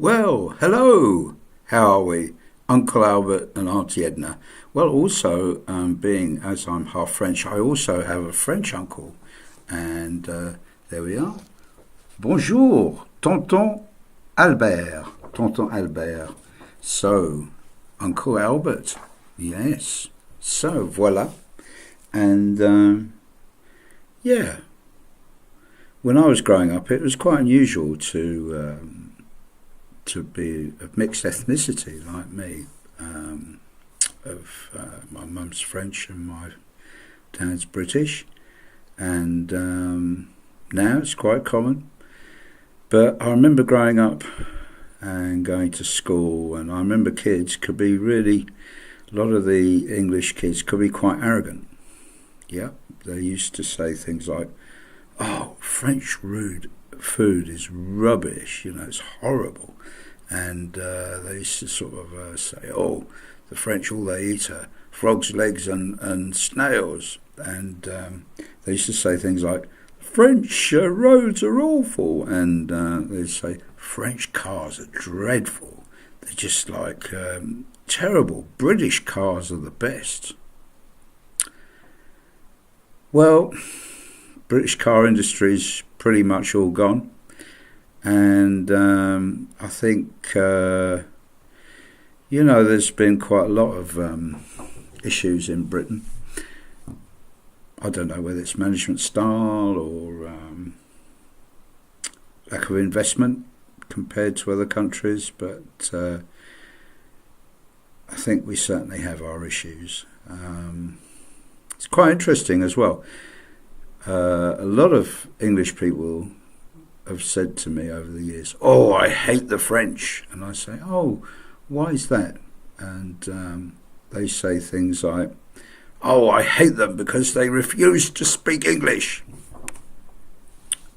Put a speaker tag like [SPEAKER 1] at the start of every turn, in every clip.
[SPEAKER 1] Well, hello. How are we? Uncle Albert and Auntie Edna. Well, also, being as I'm half French, I also have a French uncle. And there we are. Bonjour, Tonton Albert. Tonton Albert. So, Uncle Albert. Yes. So, voila. And yeah, when I was growing up, it was quite unusual to be of mixed ethnicity like me. My mum's French and my dad's British, and now it's quite common. But I remember growing up and going to school, and I remember kids could be really, a lot of the English kids could be quite arrogant. Yeah, they used to say things like, "Oh, French rude food is rubbish, it's horrible." And they used to sort of say, "Oh, the French, all they eat are frogs' legs and snails." And they used to say things like, "French roads are awful." And they'd say, "French cars are dreadful. They're just like terrible. British cars are the best." Well, British car industry's pretty much all gone. And I think, there's been quite a lot of issues in Britain. I don't know whether it's management style or lack of investment compared to other countries, but I think we certainly have our issues. It's quite interesting as well. A lot of English people have said to me over the years, "Oh, I hate the French." And I say, "Oh, why is that?" And they say things like, "Oh, I hate them because they refuse to speak English."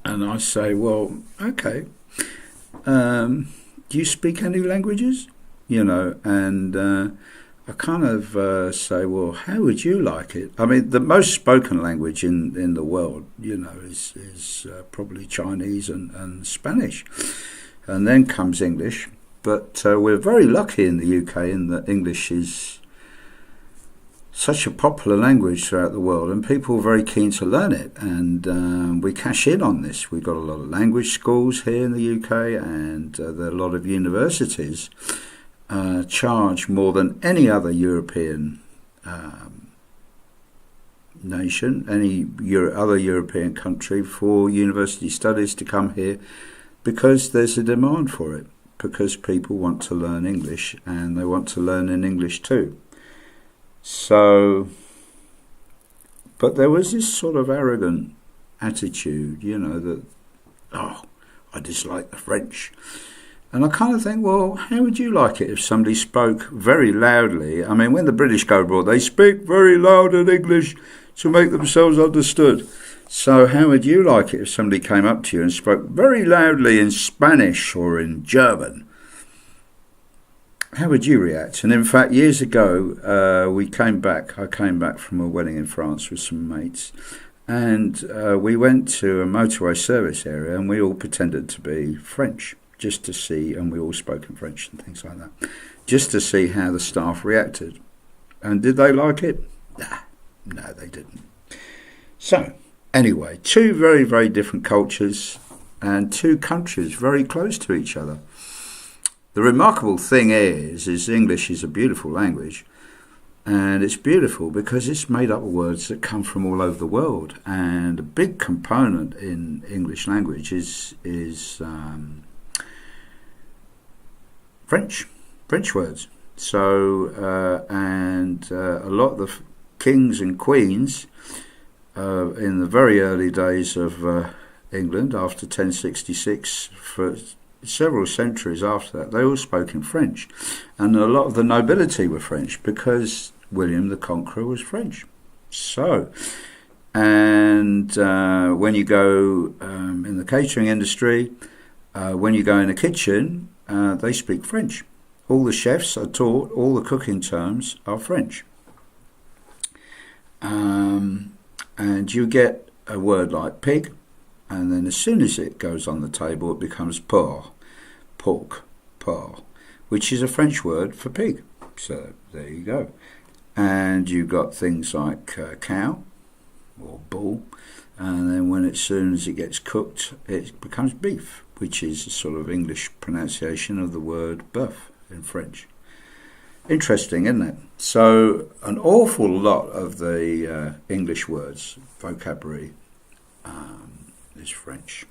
[SPEAKER 1] And I say, "Well, okay. Do you speak any languages?" And I kind of say, "Well, how would you like it?" I mean, the most spoken language in the world, is probably Chinese and Spanish. And then comes English. But we're very lucky in the UK in that English is such a popular language throughout the world, and people are very keen to learn it. And we cash in on this. We've got a lot of language schools here in the UK, and there are a lot of universities charge more than any other European nation, any other European country for university studies to come here, because there's a demand for it, because people want to learn English and they want to learn in English too. So, but there was this sort of arrogant attitude, that, "Oh, I dislike the French." And I kind of think, well, how would you like it if somebody spoke very loudly? I mean, when the British go abroad, they speak very loud in English to make themselves understood. So how would you like it if somebody came up to you and spoke very loudly in Spanish or in German? How would you react? And in fact, years ago, I came back from a wedding in France with some mates. And we went to a motorway service area and we all pretended to be French, just to see, and we all spoke in French and things like that, just to see how the staff reacted. And did they like it? No, they didn't. So, anyway, two very, very different cultures and two countries very close to each other. The remarkable thing is English is a beautiful language, and it's beautiful because it's made up of words that come from all over the world. And a big component in English language is French words. So, a lot of the kings and queens in the very early days of England, after 1066, for several centuries after that, they all spoke in French. And a lot of the nobility were French because William the Conqueror was French. So, and when you go in the catering industry, when you go in the kitchen, they speak French. All the chefs are taught, all the cooking terms are French. And you get a word like pig, and then as soon as it goes on the table, it becomes porc, porc, which is a French word for pig. So there you go. And you've got things like cow or bull, and then as soon as it gets cooked, it becomes beef, which is a sort of English pronunciation of the word bœuf in French. Interesting, isn't it? So an awful lot of the English words, vocabulary, is French.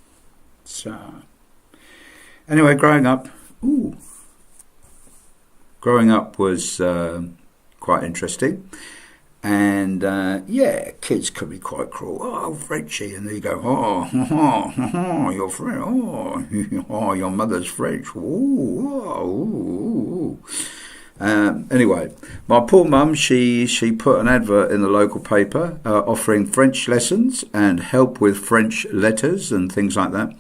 [SPEAKER 1] So anyway, growing up was quite interesting. And kids could be quite cruel. Oh, Frenchy, and they go, you're French. Oh, your mother's French. Anyway, my poor mum, she put an advert in the local paper offering French lessons and help with French letters and things like that.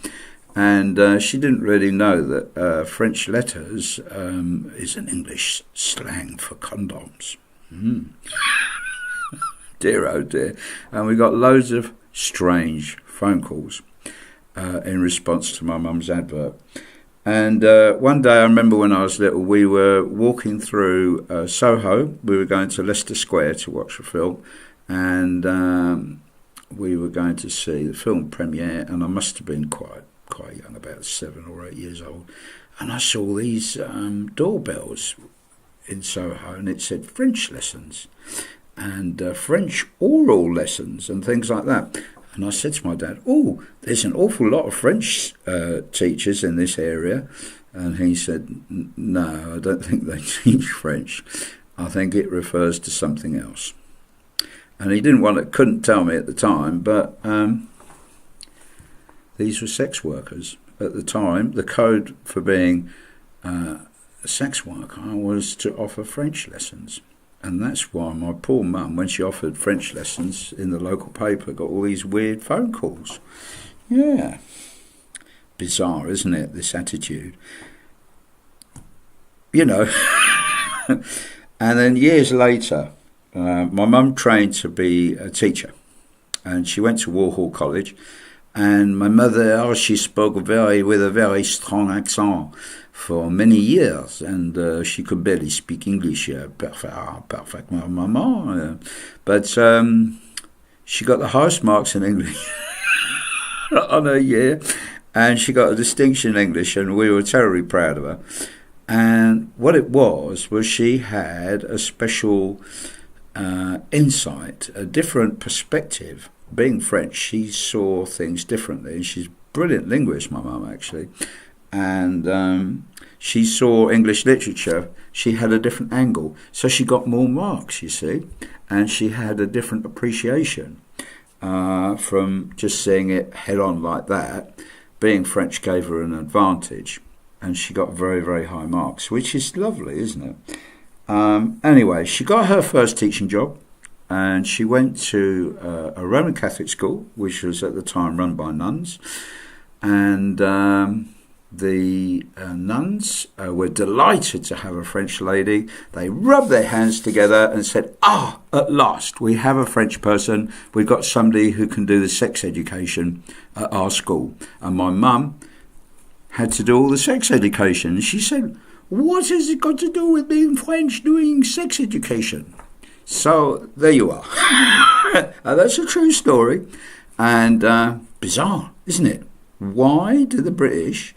[SPEAKER 1] And she didn't really know that French letters is an English slang for condoms. Dear, oh dear. And we got loads of strange phone calls in response to my mum's advert. And one day, I remember when I was little, we were walking through Soho. We were going to Leicester Square to watch a film, and we were going to see the film premiere, and I must have been quite young, about 7 or 8 years old, and I saw these doorbells in Soho, and it said French lessons and French oral lessons and things like that. And I said to my dad, there's an awful lot of French teachers in this area. And he said, no, I don't think they teach French. I think it refers to something else. And he couldn't tell me at the time, but these were sex workers. At the time, the code for being a sex worker was to offer French lessons. And that's why my poor mum, when she offered French lessons in the local paper, got all these weird phone calls. Yeah. Bizarre, isn't it, this attitude? You know. And then years later, my mum trained to be a teacher. And she went to Warhol College. And my mother, she spoke with a very strong accent for many years, and she could barely speak English perfectly, maman. But she got the highest marks in English on her year, and she got a distinction in English, and we were terribly proud of her. And what it was she had a special insight, a different perspective. Being French, she saw things differently. She's a brilliant linguist, my mum, actually. And she saw English literature. She had a different angle. So she got more marks, you see. And she had a different appreciation from just seeing it head on like that. Being French gave her an advantage. And she got very, very high marks, which is lovely, isn't it? Anyway, she got her first teaching job. And she went to a Roman Catholic school, which was at the time run by nuns. And the nuns were delighted to have a French lady. They rubbed their hands together and said, at last, we have a French person. We've got somebody who can do the sex education at our school. And my mum had to do all the sex education. And she said, what has it got to do with being French doing sex education? So there you are. That's a true story. And bizarre, isn't it? Why do the British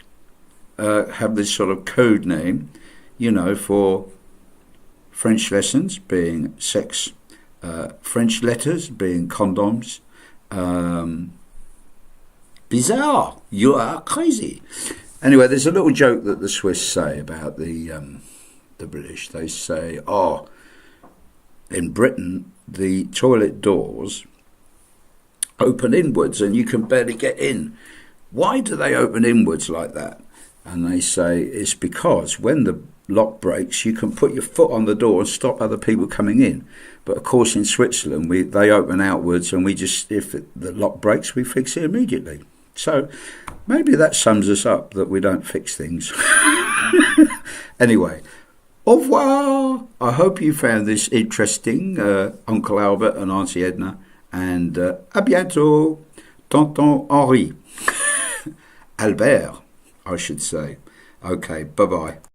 [SPEAKER 1] have this sort of code name, for French lessons being sex, French letters being condoms? Bizarre. You are crazy. Anyway, there's a little joke that the Swiss say about the British. They say, in Britain, the toilet doors open inwards and you can barely get in. Why do they open inwards like that? And they say it's because when the lock breaks, you can put your foot on the door and stop other people coming in. But of course, in Switzerland, they open outwards, and if the lock breaks, we fix it immediately. So maybe that sums us up, that we don't fix things. Anyway. Au revoir. I hope you found this interesting, Uncle Albert and Auntie Edna. And à bientôt, Tonton Henri. Albert, I should say. Okay, bye-bye.